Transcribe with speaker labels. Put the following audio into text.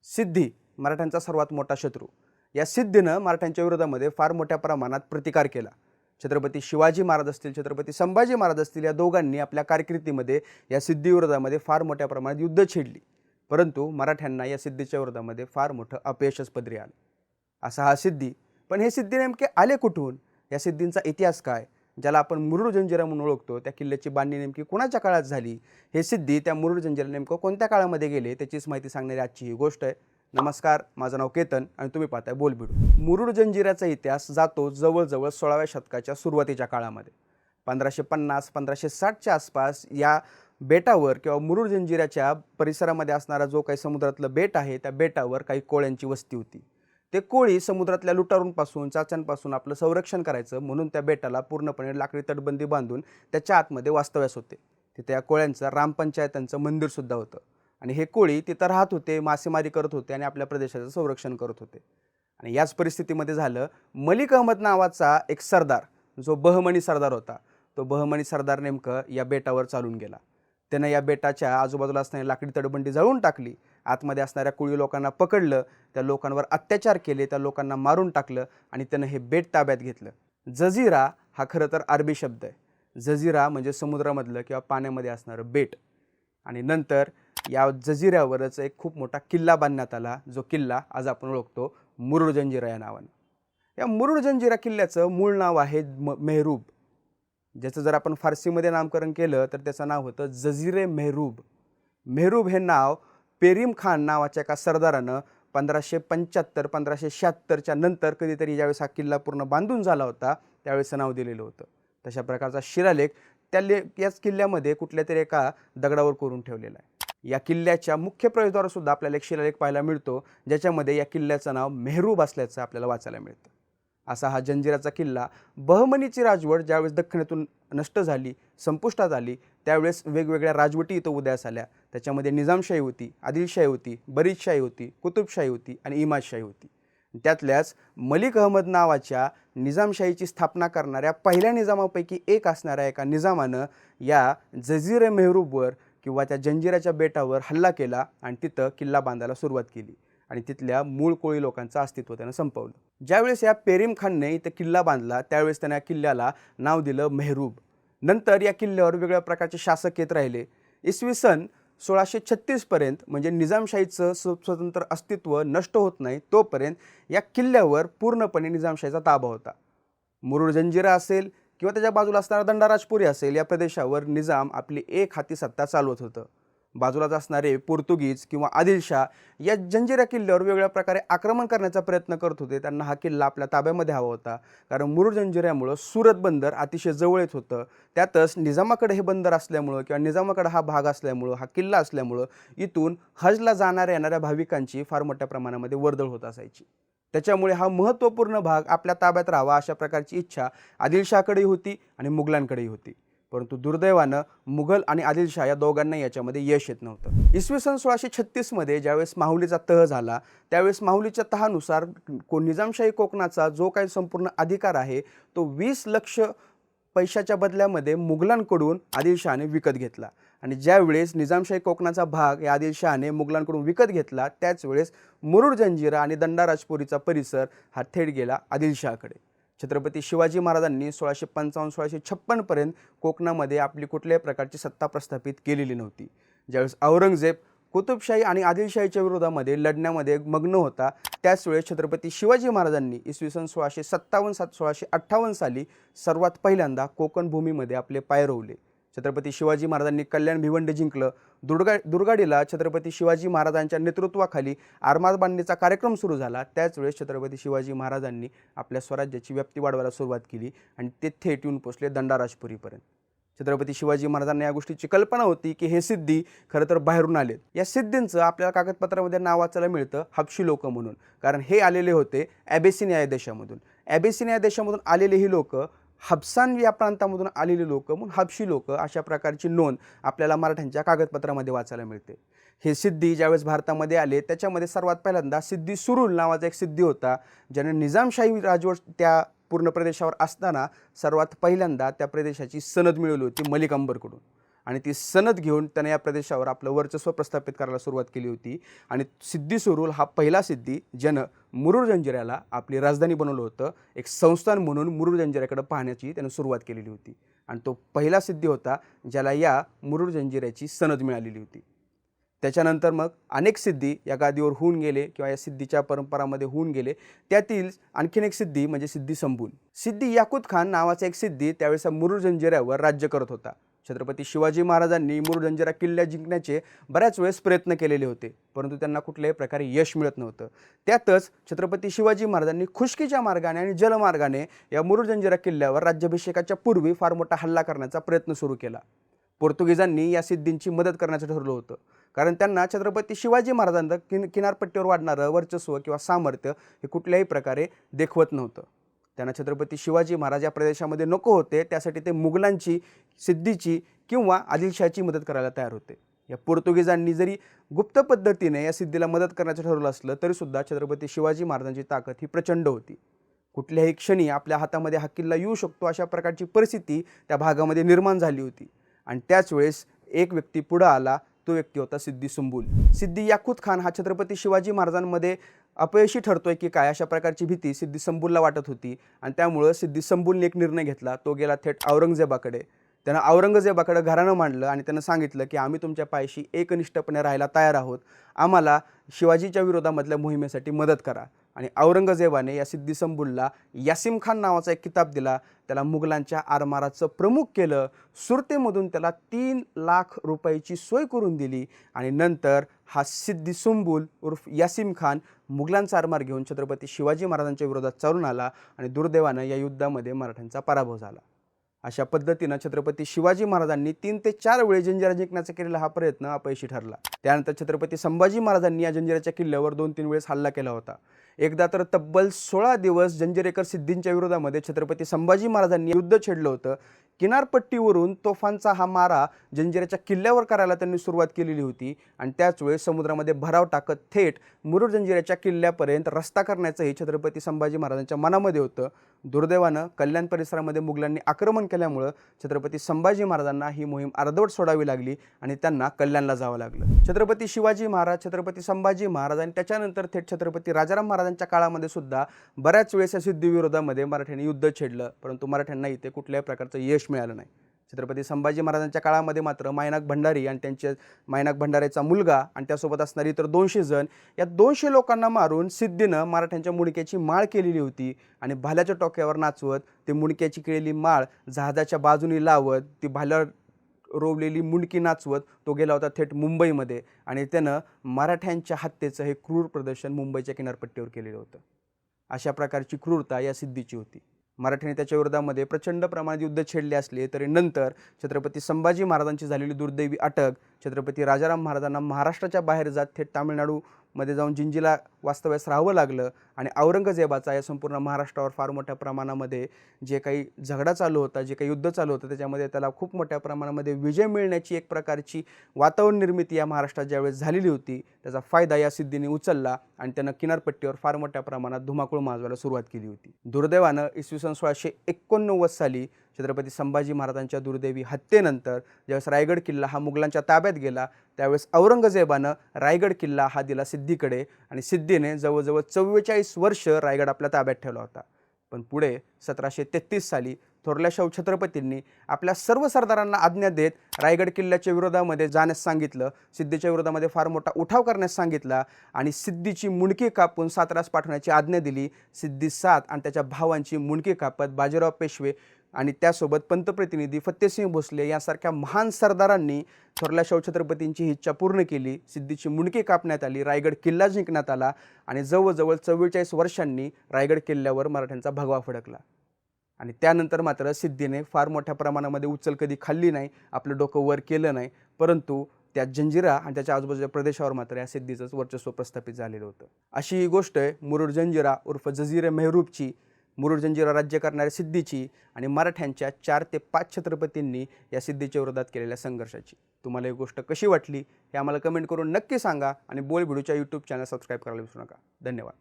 Speaker 1: सिद्धी मराठ्यांचा सर्वात मोठा शत्रू. या सिद्धीनं मराठ्यांच्या विरोधामध्ये फार मोठ्या प्रमाणात प्रतिकार केला. छत्रपती शिवाजी महाराज असतील, छत्रपती संभाजी महाराज असतील, या दोघांनी आपल्या कारकिर्दीमध्ये या सिद्धीविरोधामध्ये फार मोठ्या प्रमाणात युद्ध छेडली. परंतु मराठ्यांना या सिद्धीच्या विरोधामध्ये फार मोठं अपयशच पदरी आलं. असा हा सिद्धी. पण हे सिद्धी नेमके आले कुठून? या सिद्धींचा इतिहास काय? ज्याला आपण मुरुड जंजिरा म्हणून ओळखतो, त्या किल्ल्याची बांधणी नेमकी कोणाच्या काळात झाली? हे सिद्धी त्या मुरुड जंजिरा नेमकं कोणत्या काळामध्ये गेले, त्याचीच माहिती सांगणारी आजची ही गोष्ट आहे. नमस्कार, माझं नाव केतन आणि तुम्ही पाहताय बोलबिडू. मुरुड जंजिऱ्याचा इतिहास जातो जवळजवळ 16व्या शतकाच्या सुरुवातीच्या काळामध्ये. 1550-1560च्या आसपास या बेटावर किंवा मुरुड जंजिऱ्याच्या परिसरामध्ये असणारा जो काही समुद्रातलं बेट आहे, त्या बेटावर काही कोळ्यांची वस्ती होती. ते कोळी समुद्रातल्या लुटारूंपासून, चाच्यांपासून आपलं संरक्षण करायचं म्हणून त्या बेटाला पूर्णपणे लाकडी तटबंदी बांधून त्याच्या आतमध्ये वास्तव्यास होते. तिथे या कोळ्यांचं रामपंचायतांचं मंदिरसुद्धा होतं आणि हे कोळी तिथं राहत होते, मासेमारी करत होते आणि आपल्या प्रदेशाचं संरक्षण करत होते. आणि याच परिस्थितीमध्ये झालं, मलिक अहमद नावाचा एक सरदार, जो बहमनी सरदार होता, तो बहमनी सरदार नेमकं या बेटावर चालून गेला. त्यानं या बेटाच्या आजूबाजूला असणारी लाकडी तटबंदी जळून टाकली, आतमध्ये असणाऱ्या कोळी लोकांना पकडलं, त्या लोकांवर अत्याचार केले, त्या लोकांना मारून टाकलं आणि त्यानं हे बेट ताब्यात घेतलं. जझिरा हा खरं तर अरबी शब्द आहे. जझिरा म्हणजे समुद्रामधलं किंवा पाण्यामध्ये असणारं बेट. आणि नंतर या जझिऱ्यावरच एक खूप मोठा किल्ला बांधण्यात आला, जो किल्ला आज आपण ओळखतो मुरुड जंजिरा या नावानं. या मुरुड जंजिरा किल्ल्याचं मूळ नाव आहे मेहरूब, ज्याचं जर आपण फारसीमध्ये नामकरण केलं तर त्याचं नाव होतं जझिरे मेहरूब. मेहरूब हे नाव पेरीम खान नावाच्या एका सरदारानं 1575-1576च्या नंतर कधीतरी ज्यावेळेस हा किल्ला पूर्ण बांधून झाला होता त्यावेळेस नाव दिलेलं होतं. तशा प्रकारचा शिलालेख याच किल्ल्यामध्ये कुठल्या तरी एका दगडावर कोरून ठेवलेला आहे. या किल्ल्याच्या मुख्य प्रवेशद्वारावर सुद्धा आपल्याला एक शिलालेख पाहायला मिळतो, ज्याच्यामध्ये या किल्ल्याचं नाव मेहरूब असल्याचं आपल्याला वाचायला मिळतं. असा हा जंजिराचा किल्ला. बहमनीची राजवट ज्यावेळेस दख्खनातून नष्ट झाली, संपुष्टात आली, त्यावेळेस वेगवेगळ्या राजवटी इथं उदयास आल्या. त्याच्यामध्ये निजामशाही होती, आदिलशाही होती, बरीदशाही होती, कुतुबशाही होती आणि इमादशाही होती. त्यातल्याच मलिक अहमद नावाच्या निजामशाहीची स्थापना करणाऱ्या पहिल्या निजामापैकी एक असणाऱ्या एका निजामानं या जझिरे मेहरूबवर किंवा त्या जंजिराच्या बेटावर हल्ला केला आणि तिथं किल्ला बांधायला सुरुवात केली आणि तिथल्या मूळ कोळी लोकांचं अस्तित्व त्यानं संपवलं. ज्यावेळेस या पेरीम खानने इथं किल्ला बांधला त्यावेळेस त्याने या किल्ल्याला नाव दिलं मेहरूब. नंतर या किल्ल्यावर वेगवेगळ्या प्रकारचे शासक येत राहिले. इसवी सन 1636 पर्यंत, म्हणजे निजामशाहीचं स्वतंत्र अस्तित्व नष्ट होत नाही तोपर्यंत या किल्ल्यावर पूर्णपणे निजामशाहीचा ताबा होता. मुरुड जंजिरा असेल किंवा त्याच्या बाजूला असणारा दंडाराजपुरी असेल, या प्रदेशावर निजाम आपली एक हाती सत्ता चालवत होतं. बाजूलाच असणारे पोर्तुगीज किंवा आदिलशाह या जंजिरा किल्ल्यावर वेगवेगळ्या प्रकारे आक्रमण करण्याचा प्रयत्न करत होते. त्यांना हा किल्ला आपल्या ताब्यामध्ये हवा होता, कारण मुरुड जंजिऱ्यामुळं सुरत बंदर अतिशय जवळ येत होतं. त्यातच निजामाकडे हे बंदर असल्यामुळं किंवा निजामाकडे हा भाग असल्यामुळं, हा किल्ला असल्यामुळं इथून हजला जाणाऱ्या येणाऱ्या भाविकांची फार मोठ्या प्रमाणामध्ये वर्दळ होत असायची. त्याच्यामुळे हा महत्त्वपूर्ण भाग आपल्या ताब्यात राहावा अशा प्रकारची इच्छा आदिलशाहकडेही होती आणि मुघलांकडेही होती. परंतु दुर्दैवानं मुघल आणि आदिलशाह या दोघांना याच्यामध्ये यश येत नव्हतं. इसवी सन 1636मध्ये ज्यावेळेस माहुलीचा तह झाला त्यावेळेस माहुलीच्या तहानुसार निजामशाही कोकणाचा जो काही संपूर्ण अधिकार आहे तो 20 लक्ष पैशाच्या बदल्यामध्ये मुघलांकडून आदिलशहाने विकत घेतला. आणि ज्यावेळेस निजामशाही कोकणाचा भाग या आदिलशहाने मुघलांकडून विकत घेतला त्याच वेळेस मुरुड जंजिरा आणि दंडाराजपुरीचा परिसर हा थेट गेला आदिलशहाकडे. छत्रपती शिवाजी महाराजांनी 1655-1656 पर्यंत कोकणामध्ये आपली कुठल्याही प्रकारची सत्ता प्रस्थापित केलेली नव्हती. ज्यावेळेस औरंगजेब कुतुबशाही आणि आदिलशाहीच्या विरोधामध्ये लढण्यामध्ये मग्न होता त्याच वेळेस छत्रपती शिवाजी महाराजांनी इसवी सन 1657-1658 साली सर्वात पहिल्यांदा कोकण भूमीमध्ये आपले पाय रोवले. छत्रपती शिवाजी महाराजांनी कल्याण भिवंडी जिंकलं. दुर्गाडीला छत्रपती शिवाजी महाराजांच्या नेतृत्वाखाली आरमार बांधणीचा कार्यक्रम सुरू झाला. त्याच वेळेस छत्रपती शिवाजी महाराजांनी आपल्या स्वराज्याची व्याप्ती वाढवायला सुरुवात केली आणि ते थेट येऊन पोचले दंडाराजपुरीपर्यंत. छत्रपती शिवाजी महाराजांना या गोष्टीची कल्पना होती की हे सिद्धी खरं तर बाहेरून आलेत. या सिद्धींचं आपल्याला कागदपत्रामध्ये नाव वाचायला मिळतं हबशी लोक म्हणून, कारण हे आलेले होते ॲबेसिनिया या देशामधून. ॲबेसिनिया देशामधून आलेले ही लोक हबसान या प्रांतामधून आलेले लोक म्हणून हबशी लोक अशा प्रकारची नोंद आपल्याला मराठ्यांच्या कागदपत्रामध्ये वाचायला मिळते. हे सिद्धी ज्यावेळेस भारतामध्ये आले त्याच्यामध्ये सर्वात पहिल्यांदा सिद्धी सुरुल नावाचा एक सिद्धी होता, ज्याने निजामशाही राजवट त्या पूर्ण प्रदेशावर असताना सर्वात पहिल्यांदा त्या प्रदेशाची सनद मिळवली होती मलिक अंबरकडून. आणि ती सनद घेऊन त्याने या प्रदेशावर आपलं वर्चस्व प्रस्थापित करायला सुरुवात केली होती. आणि सिद्दी सुरूल हा पहिला सिद्दी ज्यानं मुरुड जंजिऱ्याला आपली राजधानी बनवलं होतं. एक संस्थान म्हणून मुरुड जंजिऱ्याकडे पाहण्याची त्यानं सुरुवात केलेली होती आणि तो पहिला सिद्दी होता ज्याला या मुरुड जंजिऱ्याची सनद मिळालेली होती. त्याच्यानंतर मग अनेक सिद्धी या गादीवर होऊन गेले किंवा या सिद्धीच्या परंपरामध्ये होऊन गेले. त्यातील आणखीन एक सिद्धी म्हणजे सिद्दी संभूल. सिद्दी याकूत खान नावाचा एक सिद्धी त्यावेळेस मुरुड जंजिऱ्यावर राज्य करत होता. छत्रपती शिवाजी महाराजांनी मुरुड जंजिरा किल्ला जिंकण्याचे बऱ्याच वेळेस प्रयत्न केलेले होते, परंतु त्यांना कुठल्याही प्रकारे यश मिळत नव्हतं. त्यातच छत्रपती शिवाजी महाराजांनी खुष्कीच्या मार्गाने आणि जलमार्गाने या मुरुड जंजिरा किल्ल्यावर राज्याभिषेकाच्या पूर्वी फार मोठा हल्ला करण्याचा प्रयत्न सुरू केला. पोर्तुगीजांनी या सिद्धींची मदत करण्याचं ठरवलं होतं, कारण त्यांना छत्रपती शिवाजी महाराजांचं किनारपट्टीवर वाढणारं वर्चस्व किंवा सामर्थ्य हे कुठल्याही प्रकारे देखवत नव्हतं. त्यांना छत्रपती शिवाजी महाराज या प्रदेशामध्ये नको होते, त्यासाठी ते मुघलांची, सिद्धीची किंवा आदिलशाहीची मदत करायला तयार होते. या पोर्तुगीजांनी जरी गुप्त पद्धतीने या सिद्धीला मदत करण्याचं ठरवलं असलं तरीसुद्धा छत्रपती शिवाजी महाराजांची ताकद ही प्रचंड होती. कुठल्याही क्षणी आपल्या हातामध्ये हा किल्ला येऊ शकतो अशा प्रकारची परिस्थिती त्या भागामध्ये निर्माण झाली होती. आणि त्याच वेळेस एक व्यक्ती पुढं आला, तो व्यक्ती होता सिद्दी संभूल. सिद्दी याकूत खान हा छत्रपती शिवाजी महाराजांमध्ये अपयशी ठरतोय की काय अशा प्रकारची भीती सिद्दी संभूलला वाटत होती आणि त्यामुळं सिद्दी संभूलने एक निर्णय घेतला. तो गेला थेट औरंगजेबाकडे. त्यानं औरंगजेबाकडे घराणं मांडलं आणि त्यानं सांगितलं की आम्ही तुमच्या पायाशी एकनिष्ठपणे राहायला तयार आहोत, आम्हाला शिवाजीच्या विरोधामधल्या मोहिमेसाठी मदत करा. आणि औरंगजेबाने या सिद्दी संभूलला यासिम खान नावाचा एक किताब दिला. त्याला मुघलांच्या आरमाराचं प्रमुख केलं. सुरतेमधून त्याला 3 लाख रुपयाची सोय करून दिली आणि नंतर हा सिद्दी संभूल उर्फ यासिम खान मुघलांचा आरमार घेऊन छत्रपती शिवाजी महाराजांच्या विरोधात चालून आला आणि दुर्दैवानं या युद्धामध्ये मराठ्यांचा पराभव झाला. अशा पद्धतीनं छत्रपती शिवाजी महाराजांनी 3 ते 4 वेळी जंजिरा जिंकण्याचा केलेला हा प्रयत्न अपयशी ठरला. त्यानंतर छत्रपती संभाजी महाराजांनी या जंजिऱ्याच्या किल्ल्यावर 2-3 वेळेस हल्ला केला होता. एकदा तर तब्बल 16 दिवस जंजिरेकर सिद्धींच्या विरोधामध्ये छत्रपती संभाजी महाराजांनी युद्ध छेडलं होतं. किनारपट्टीवरून तोफांचा हा मारा जंजिऱ्याच्या किल्ल्यावर करायला त्यांनी सुरुवात केलेली होती आणि त्याच वेळेस समुद्रामध्ये भराव टाकत थेट मुरुड जंजिऱ्याच्या किल्ल्यापर्यंत रस्ता करण्याचंही छत्रपती संभाजी महाराजांच्या मनामध्ये होतं. दुर्दैवानं कल्याण परिसरामध्ये मुघलांनी आक्रमण केल्यामुळं छत्रपती संभाजी महाराजांना ही मोहीम अर्धवट सोडावी लागली आणि त्यांना कल्याणला जावं लागलं. छत्रपती शिवाजी महाराज, छत्रपती संभाजी महाराज आणि त्याच्यानंतर थेट छत्रपती राजाराम महाराजांच्या काळामध्ये सुद्धा बऱ्याच वेळेस या सिद्धीविरोधामध्ये मराठ्यांनी युद्ध छेडलं, परंतु मराठ्यांना इथे कुठल्याही प्रकारचं यश मिळालं नाही. छत्रपती संभाजी महाराजांच्या काळामध्ये मात्र मायनाक भंडारी आणि त्यांचे मायनाक भंडारीचा मुलगा आणि त्यासोबत असणारी इतर 200 जण, या 200 लोकांना मारून सिद्धीनं मराठ्यांच्या मुंडक्याची माळ केलेली होती आणि भाल्याच्या टोक्यावर नाचवत ते मुंडक्याची केलेली माळ जहाजाच्या बाजूने लावत ती भाल्यावर रोवलेली मुंडकी नाचवत तो गेला होता थेट मुंबईमध्ये आणि त्यानं मराठ्यांच्या हत्येचं हे क्रूर प्रदर्शन मुंबईच्या किनारपट्टीवर केलेलं होतं. अशा प्रकारची क्रूरता या सिद्धीची होती. मराठ्यांनी त्याच्या विरोधामध्ये प्रचंड प्रमाणात युद्ध छेडले असले तरी नंतर छत्रपती संभाजी महाराजांची झालेली दुर्दैवी अटक छत्रपती राजाराम महाराजांना महाराष्ट्राच्या बाहेर जात थेट तामिळनाडूमध्ये जाऊन जिंजीला वास्तव्यास राहावं लागलं आणि औरंगजेबाचा या संपूर्ण महाराष्ट्रावर फार मोठ्या प्रमाणामध्ये जे काही झगडा चालू होता, जे काही युद्ध चालू होतं त्याच्यामध्ये त्याला खूप मोठ्या प्रमाणामध्ये विजय मिळण्याची एक प्रकारची वातावरण निर्मिती या महाराष्ट्रात ज्यावेळेस झालेली होती त्याचा फायदा या सिद्धीने उचलला आणि त्यानं किनारपट्टीवर फार मोठ्या प्रमाणात धुमाकूळ माजवायला सुरुवात केली होती. दुर्दैवानं इसवी सन 1689 साली छत्रपती संभाजी महाराजांच्या दुर्दैवी हत्येनंतर ज्यावेळेस रायगड किल्ला हा मुघलांच्या ताब्यात गेला त्यावेळेस औरंगजेबानं रायगड किल्ला हा दिला सिद्धीकडे आणि सिद्धीने जवळजवळ 44 वर्ष रायगड आपल्या ताब्यात ठेवला होता. पण पुढे 1733 साली थोरल्या शाहू छत्रपतींनी आपल्या सर्व सरदारांना आज्ञा देत रायगड किल्ल्याच्या विरोधामध्ये जाण्यास सांगितलं, सिद्धीच्या विरोधामध्ये फार मोठा उठाव करण्यास सांगितला आणि सिद्धीची मुंडकी कापून सातारास पाठवण्याची आज्ञा दिली. सिद्धी 7 आणि त्याच्या भावांची मुंडकी कापत बाजीराव पेशवे आणि त्यासोबत पंतप्रतिनिधी फत्तेसिंग भोसले यासारख्या महान सरदारांनी थोरल्या शाहू छत्रपतींची इच्छा पूर्ण केली. सिद्धीची मुंडकी कापण्यात आली, रायगड किल्ला जिंकण्यात आला आणि जवळजवळ 44 वर्षांनी रायगड किल्ल्यावर मराठ्यांचा भगवा फडकला. आणि त्यानंतर मात्र सिद्धीने फार मोठ्या प्रमाणामध्ये उचल कधी खाल्ली नाही, आपलं डोकं वर केलं नाही, परंतु त्या जंजिरा आणि त्याच्या आजूबाजूच्या प्रदेशावर मात्र या सिद्धीचंच वर्चस्व प्रस्थापित झालेलं होतं. अशी ही गोष्ट आहे मुरुड जंजिरा उर्फ जझीरे मेहरूबची, मुरुड जंजिरा राज्य करणाऱ्या सिद्धीची आणि मराठ्यांच्या 4 ते 5 छत्रपतींनी या सिद्धीच्या विरोधात केलेल्या संघर्षाची. तुम्हाला ही गोष्ट कशी वाटली हे आम्हाला कमेंट करून नक्की सांगा आणि बोल भिडूच्या यूट्यूब चॅनल सबस्क्राईब करायला विसरू नका. धन्यवाद.